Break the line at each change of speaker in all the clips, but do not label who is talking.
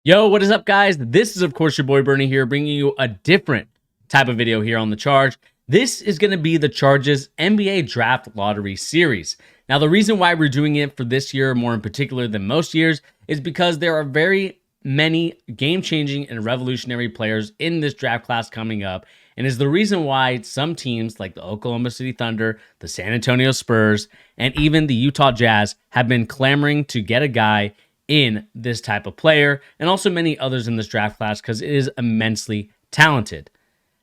Yo, what is up, guys? This is, of course, your boy Bernie here, bringing you a different type of video here on The Charge. This is going to be the Charge's NBA Draft Lottery Series. Now, the reason why we're doing it for this year, more in particular than most years, is because there are very many game-changing and revolutionary players in this draft class coming up, and is the reason why some teams like the Oklahoma City Thunder, the San Antonio Spurs, and even the Utah Jazz have been clamoring to get a guy in this type of player, and also many others in this draft class because it is immensely talented.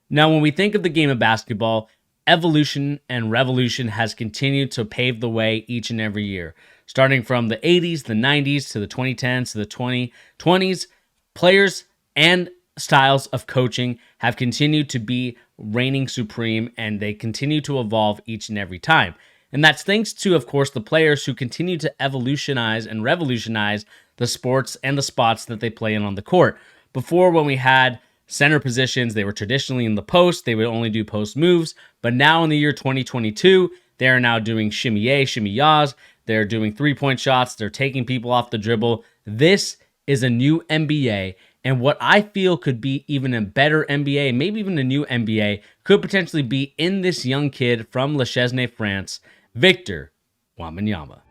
Now, when we think of the game of basketball, evolution and revolution has continued to pave the way each and every year. Starting from the 80s, the 90s, to the 2010s, to the 2020s, players and styles of coaching have continued to be reigning supreme, and they continue to evolve each and every time. And that's thanks to, of course, the players who continue to evolutionize and revolutionize the sports and the spots that they play in on the court. Before, when we had center positions, they were traditionally in the post. They would only do post moves. But now in the year 2022, they are now doing shimmy-a, shimmy-yahs. They're doing three-point shots. They're taking people off the dribble. This is a new NBA. And what I feel could be even a better NBA, maybe even a new NBA, could potentially be in this young kid from Le Chesnay, France, Victor Wenbanyama.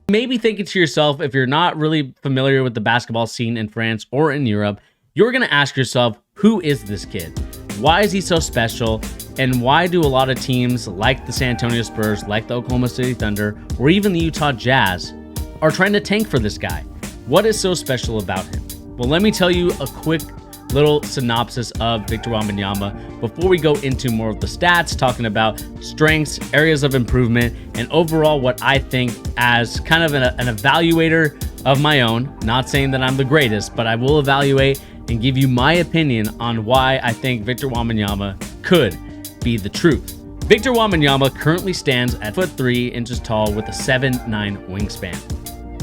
Maybe thinking to yourself, if you're not really familiar with the basketball scene in France or in Europe, you're going to ask yourself, who is this kid? Why is he so special? And why do a lot of teams like the San Antonio Spurs, like the Oklahoma City Thunder, or even the Utah Jazz are trying to tank for this guy? What is so special about him? Well, let me tell you a quick little synopsis of Victor Wenbanyama before we go into more of the stats, talking about strengths, areas of improvement, and overall what I think as kind of an evaluator of my own. Not saying that I'm the greatest, but I will evaluate and give you my opinion on why I think Victor Wenbanyama could be the truth. Victor Wenbanyama currently stands at 3 inches tall with a 7'9" wingspan.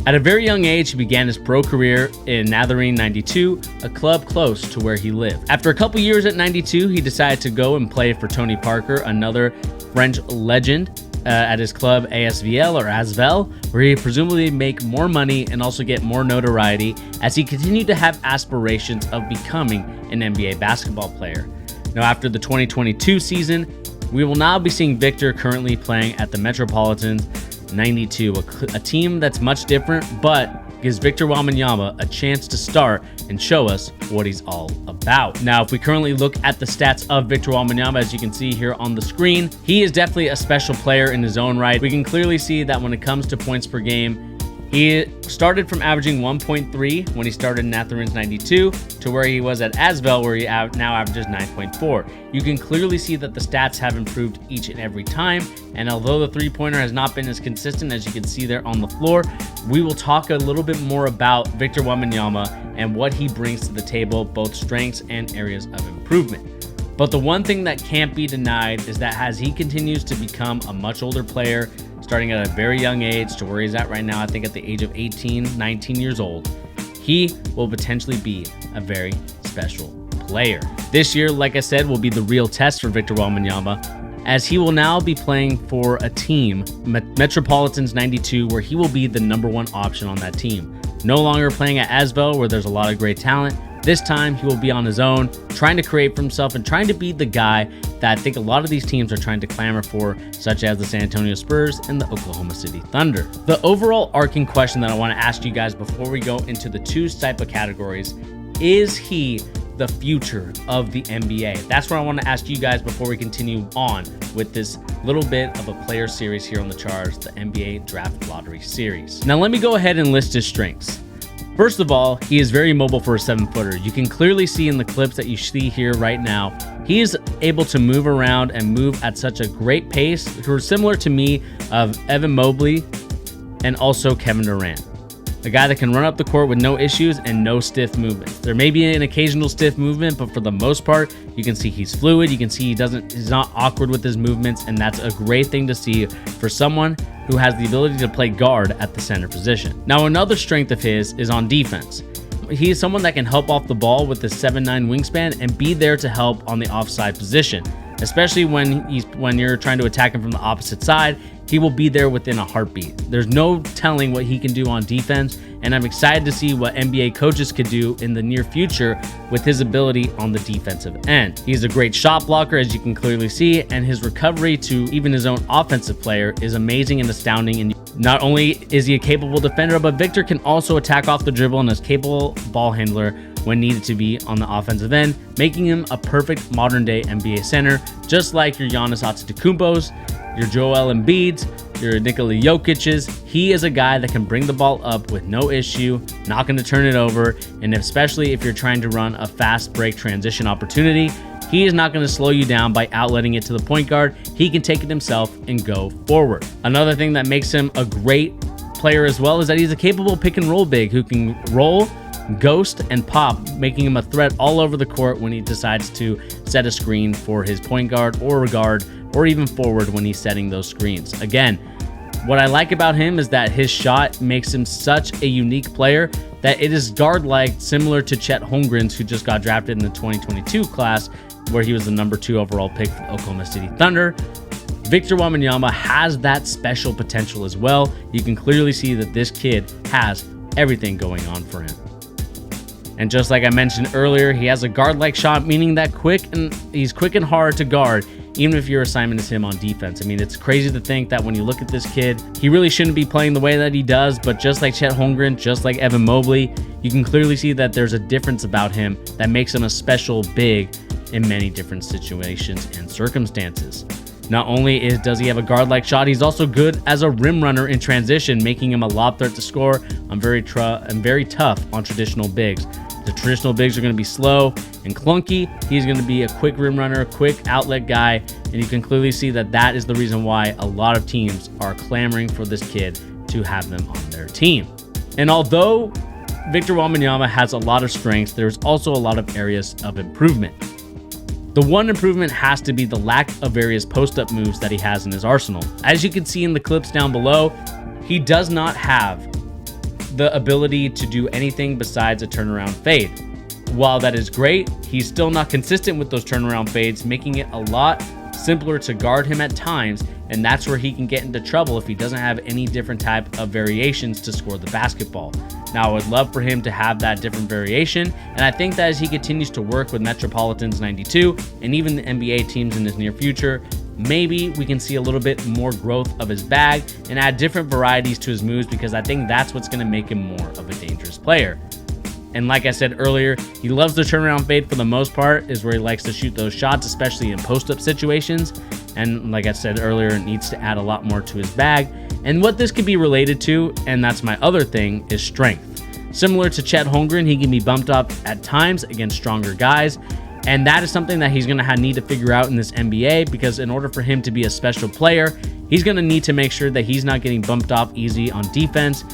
At a very young age, he began his pro career in Nazarene 92, a club close to where he lived. After a couple years at 92, he decided to go and play for Tony Parker, another French legend, at his club ASVL or Asvel, where he presumably make more money and also get more notoriety as he continued to have aspirations of becoming an NBA basketball player. Now, after the 2022 season, we will now be seeing Victor currently playing at the Metropolitans 92, a team that's much different, but gives Victor Wenbanyama a chance to start and show us what he's all about. Now, if we currently look at the stats of Victor Wenbanyama, as you can see here on the screen, he is definitely a special player in his own right. We can clearly see that when it comes to points per game, he started from averaging 1.3 when he started in Athens 92 to where he was at Asvel, where he now averages 9.4. You can clearly see that the stats have improved each and every time, and although the three-pointer has not been as consistent as you can see there on the floor, we will talk a little bit more about Victor Wenbanyama and what he brings to the table, both strengths and areas of improvement. But the one thing that can't be denied is that as he continues to become a much older player, starting at a very young age to where he's at right now, I think at the age of 18, 19 years old, he will potentially be a very special player. This year, like I said, will be the real test for Victor Wenbanyama, as he will now be playing for a team, Metropolitans 92, where he will be the #1 option on that team. No longer playing at Asvel, where there's a lot of great talent. This time, he will be on his own, trying to create for himself and trying to be the guy that I think a lot of these teams are trying to clamor for, such as the San Antonio Spurs and the Oklahoma City Thunder. The overall arcing question that I want to ask you guys before we go into the two type of categories, is he the future of the NBA? That's what I want to ask you guys before we continue on with this little bit of a player series here on The Charge, the NBA Draft Lottery Series. Now, let me go ahead and list his strengths. First of all, he is very mobile for a 7-footer. You can clearly see in the clips that you see here right now, he is able to move around and move at such a great pace, who are similar to me of Evan Mobley and also Kevin Durant. A guy that can run up the court with no issues and no stiff movement. There may be an occasional stiff movement, but for the most part, you can see he's fluid. You can see he's not awkward with his movements, and that's a great thing to see for someone who has the ability to play guard at the center position. Now, another strength of his is on defense. He's someone that can help off the ball with the 7'9" wingspan and be there to help on the offside position, especially when you're trying to attack him from the opposite side. He will be there within a heartbeat. There's no telling what he can do on defense, and I'm excited to see what NBA coaches could do in the near future with his ability on the defensive end. He's a great shot blocker, as you can clearly see, and his recovery to even his own offensive player is amazing and astounding. And not only is he a capable defender, but Victor can also attack off the dribble and is capable ball handler when needed to be on the offensive end, making him a perfect modern-day NBA center, just like your Giannis Antetokounmpos, your Joel Embiid's, your Nikola Jokic's. He is a guy that can bring the ball up with no issue, not going to turn it over, and especially if you're trying to run a fast break transition opportunity, he is not going to slow you down by outletting it to the point guard. He can take it himself and go forward. Another thing that makes him a great player as well is that he's a capable pick and roll big who can roll, ghost, and pop, making him a threat all over the court when he decides to set a screen for his point guard or guard, or even forward when he's setting those screens. Again, what I like about him is that his shot makes him such a unique player that it is guard-like, similar to Chet Holmgren's, who just got drafted in the 2022 class, where he was the number 2 overall pick for the Oklahoma City Thunder. Victor Wenbanyama has that special potential as well. You can clearly see that this kid has everything going on for him. And just like I mentioned earlier, he has a guard-like shot, meaning that he's quick and hard to guard, even if your assignment is him on defense. I mean, it's crazy to think that when you look at this kid, he really shouldn't be playing the way that he does, but just like Chet Holmgren, just like Evan Mobley, you can clearly see that there's a difference about him that makes him a special big in many different situations and circumstances. Not only does he have a guard-like shot, he's also good as a rim runner in transition, making him a lob threat to score. I'm very tough on traditional bigs. The traditional bigs are going to be slow and clunky. He's going to be a quick rim runner, quick outlet guy, and you can clearly see that that is the reason why a lot of teams are clamoring for this kid to have them on their team. And although Victor Wenbanyama has a lot of strengths, there's also a lot of areas of improvement. The one improvement has to be the lack of various post-up moves that he has in his arsenal. As you can see in the clips down below, he does not have the ability to do anything besides a turnaround fade. While that is great, he's still not consistent with those turnaround fades, making it a lot simpler to guard him at times, and that's where he can get into trouble if he doesn't have any different type of variations to score the basketball. Now, I would love for him to have that different variation, and I think that as he continues to work with Metropolitans 92 and even the NBA teams in his near future, maybe we can see a little bit more growth of his bag and add different varieties to his moves, because I think that's what's going to make him more of a dangerous player. And like I said earlier, he loves the turnaround fade for the most part, is where he likes to shoot those shots, especially in post-up situations. And like I said earlier, it needs to add a lot more to his bag. And what this could be related to, and that's my other thing, is strength. Similar to Chet Holmgren, he can be bumped up at times against stronger guys. And that is something that he's going to need to figure out in this NBA, because in order for him to be a special player, he's going to need to make sure that he's not getting bumped off easy on defense.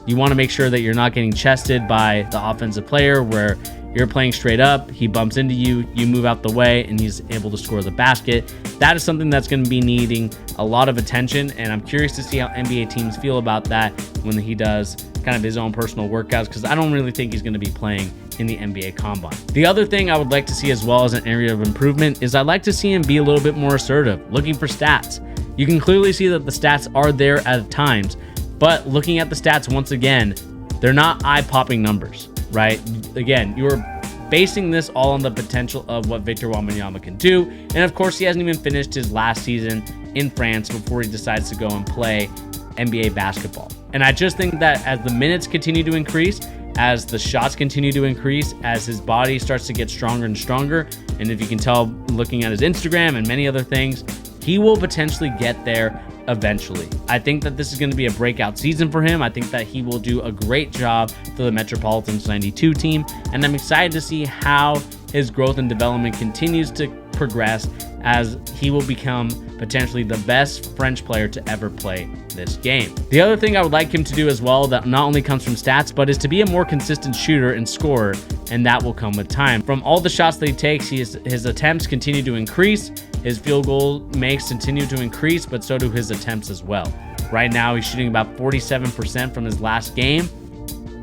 You want to make sure that you're not getting chested by the offensive player where you're playing straight up, he bumps into you, you move out the way, and he's able to score the basket. That is something that's going to be needing a lot of attention, and I'm curious to see how NBA teams feel about that when he does kind of his own personal workouts, because I don't really think he's going to be playing in the NBA Combine. The other thing I would like to see as well as an area of improvement is I'd like to see him be a little bit more assertive, looking for stats. You can clearly see that the stats are there at times, but looking at the stats once again, they're not eye-popping numbers, right? Again, you're basing this all on the potential of what Victor Wenbanyama can do, and of course he hasn't even finished his last season in France before he decides to go and play NBA basketball. And I just think that as the minutes continue to increase, as the shots continue to increase, as his body starts to get stronger and stronger, and if you can tell looking at his Instagram and many other things, he will potentially get there eventually. I think that this is going to be a breakout season for him. I think that he will do a great job for the Metropolitans 92 team, and I'm excited to see how his growth and development continues to progress as he will become potentially the best French player to ever play this game. The other thing I would like him to do as well, that not only comes from stats, but is to be a more consistent shooter and scorer, and that will come with time. From all the shots that he takes, his attempts continue to increase, his field goal makes continue to increase, but so do his attempts as well. Right now, he's shooting about 47% from his last game,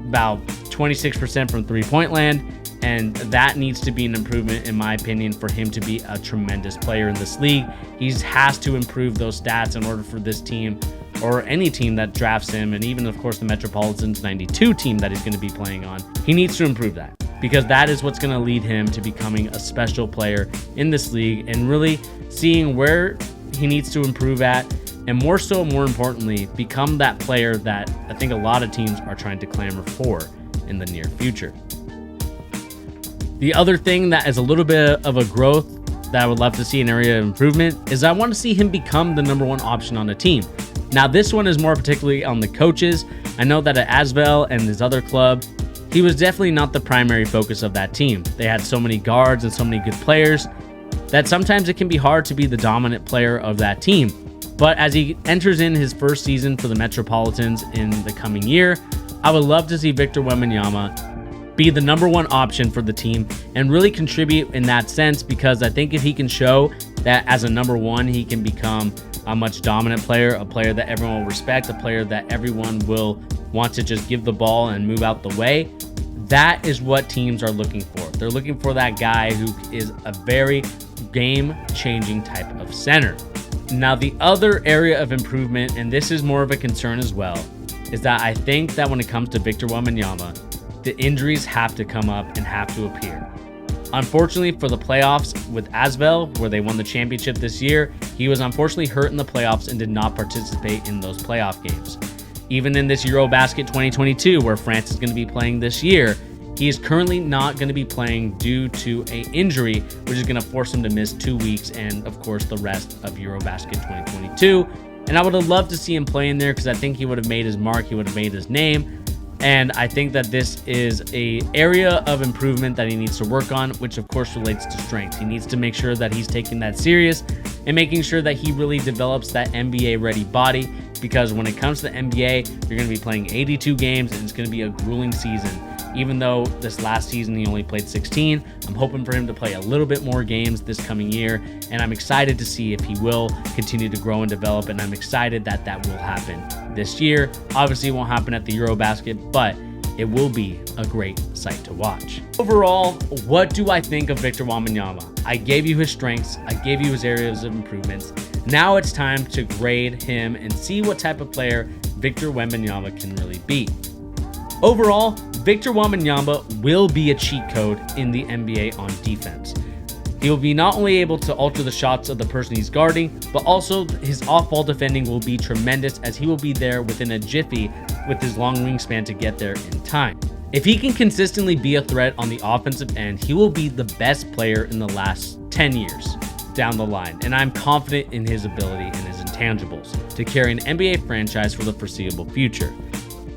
about 26% from three-point land, and that needs to be an improvement, in my opinion, for him to be a tremendous player in this league. He has to improve those stats in order for this team, or any team that drafts him, and even, of course, the Metropolitans 92 team that he's going to be playing on. He needs to improve that, because that is what's going to lead him to becoming a special player in this league and really seeing where he needs to improve at, and more importantly, become that player that I think a lot of teams are trying to clamor for in the near future. The other thing that is a little bit of a growth that I would love to see an area of improvement is I want to see him become the #1 option on a team. Now, this one is more particularly on the coaches. I know that at Asvel and his other club, he was definitely not the primary focus of that team. They had so many guards and so many good players that sometimes it can be hard to be the dominant player of that team. But as he enters in his first season for the Metropolitans in the coming year, I would love to see Victor Wenbanyama be the #1 option for the team and really contribute in that sense, because I think if he can show that as a #1, he can become a much dominant player, a player that everyone will respect, a player that everyone will want to just give the ball and move out the way. That is what teams are looking for. They're looking for that guy who is a very game-changing type of center. Now, the other area of improvement, and this is more of a concern as well, is that I think that when it comes to Victor Wenbanyama, the injuries have to come up and have to appear. Unfortunately for the playoffs with Asvel, where they won the championship this year, he was unfortunately hurt in the playoffs and did not participate in those playoff games. Even in this Eurobasket 2022, where France is going to be playing this year, he is currently not going to be playing due to an injury, which is going to force him to miss 2 weeks and, of course, the rest of Eurobasket 2022. And I would have loved to see him play in there, because I think he would have made his mark, he would have made his name. And I think that this is an area of improvement that he needs to work on, which of course relates to strength. He needs to make sure that he's taking that serious and making sure that he really develops that NBA-ready body, because when it comes to the NBA, you're going to be playing 82 games and it's going to be a grueling season. Even though this last season he only played 16, I'm hoping for him to play a little bit more games this coming year, and I'm excited to see if he will continue to grow and develop, and I'm excited that that will happen this year. Obviously, it won't happen at the Eurobasket, but it will be a great sight to watch. Overall, what do I think of Victor Wenbanyama? I gave you his strengths, I gave you his areas of improvements. Now it's time to grade him and see what type of player Victor Wenbanyama can really be. Overall, Victor Wenbanyama will be a cheat code in the NBA on defense. He will be not only able to alter the shots of the person he's guarding, but also his off-ball defending will be tremendous, as he will be there within a jiffy with his long wingspan to get there in time. If he can consistently be a threat on the offensive end, he will be the best player in the last 10 years down the line, and I'm confident in his ability and his intangibles to carry an NBA franchise for the foreseeable future.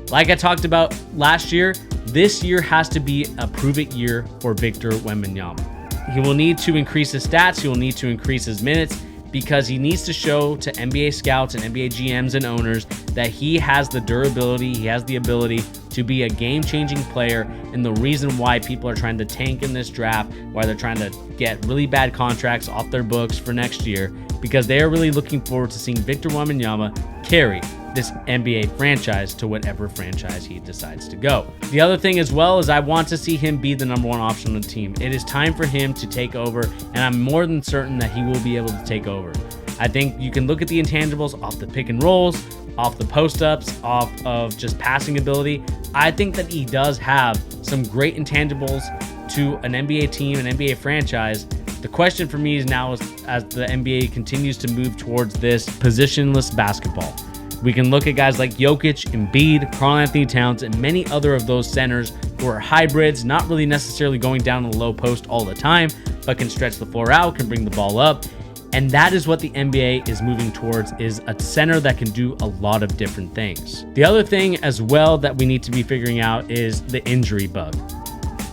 Like I talked about last year, this year has to be a prove-it year for Victor Wenbanyama. He will need to increase his stats, he will need to increase his minutes, because he needs to show to NBA scouts and NBA GMs and owners that he has the durability, he has the ability to be a game-changing player, and the reason why people are trying to tank in this draft, why they're trying to get really bad contracts off their books for next year, because they are really looking forward to seeing Victor Wenbanyama carry this NBA franchise to whatever franchise he decides to go. The other thing as well is I want to see him be the #1 option on the team. It is time for him to take over, and I'm more than certain that he will be able to take over. I think you can look at the intangibles off the pick and rolls, off the post-ups, off of just passing ability. I think that he does have some great intangibles to an NBA team, an NBA franchise. The question for me is now, as the NBA continues to move towards this positionless basketball, we can look at guys like Jokic, Embiid, Karl-Anthony Towns, and many other of those centers who are hybrids, not really necessarily going down in the low post all the time, but can stretch the floor out, can bring the ball up. And that is what the NBA is moving towards, is a center that can do a lot of different things. The other thing as well that we need to be figuring out is the injury bug.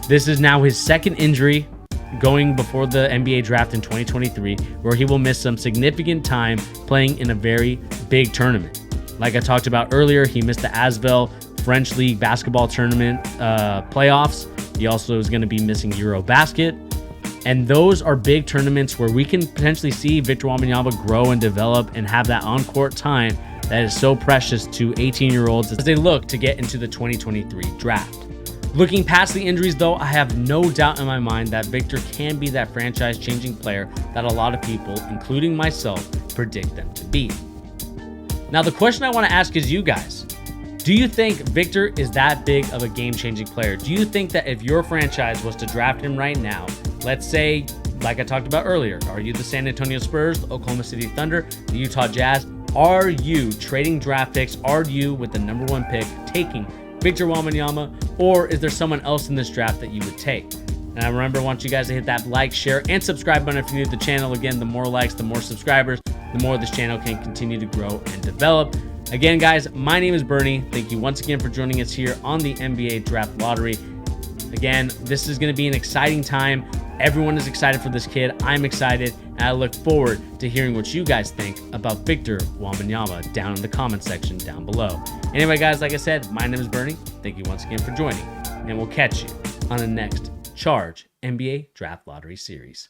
This is now his second injury going before the NBA draft in 2023, where he will miss some significant time playing in a very big tournament. Like I talked about earlier, he missed the Asvel French League basketball tournament playoffs. He also is going to be missing Eurobasket. And those are big tournaments where we can potentially see Victor Wenbanyama grow and develop and have that on-court time that is so precious to 18-year-olds as they look to get into the 2023 draft. Looking past the injuries though, I have no doubt in my mind that Victor can be that franchise-changing player that a lot of people, including myself, predict them to be. Now the question I want to ask is you guys. Do you think Victor is that big of a game-changing player? Do you think that if your franchise was to draft him right now, let's say, like I talked about earlier, are you the San Antonio Spurs, the Oklahoma City Thunder, the Utah Jazz? Are you trading draft picks? Are you, with the number 1 pick, taking Victor Wenbanyama, or is there someone else in this draft that you would take? And I remember, I want you guys to hit that like, share, and subscribe button if you're new to the channel. Again, the more likes, the more subscribers, the more this channel can continue to grow and develop. Again, guys, my name is Bernie. Thank you once again for joining us here on the NBA Draft Lottery. Again, this is going to be an exciting time. Everyone is excited for this kid. I'm excited, and I look forward to hearing what you guys think about Victor Wenbanyama down in the comment section down below. Anyway, guys, like I said, my name is Bernie. Thank you once again for joining, and we'll catch you on the next Charge NBA Draft Lottery series.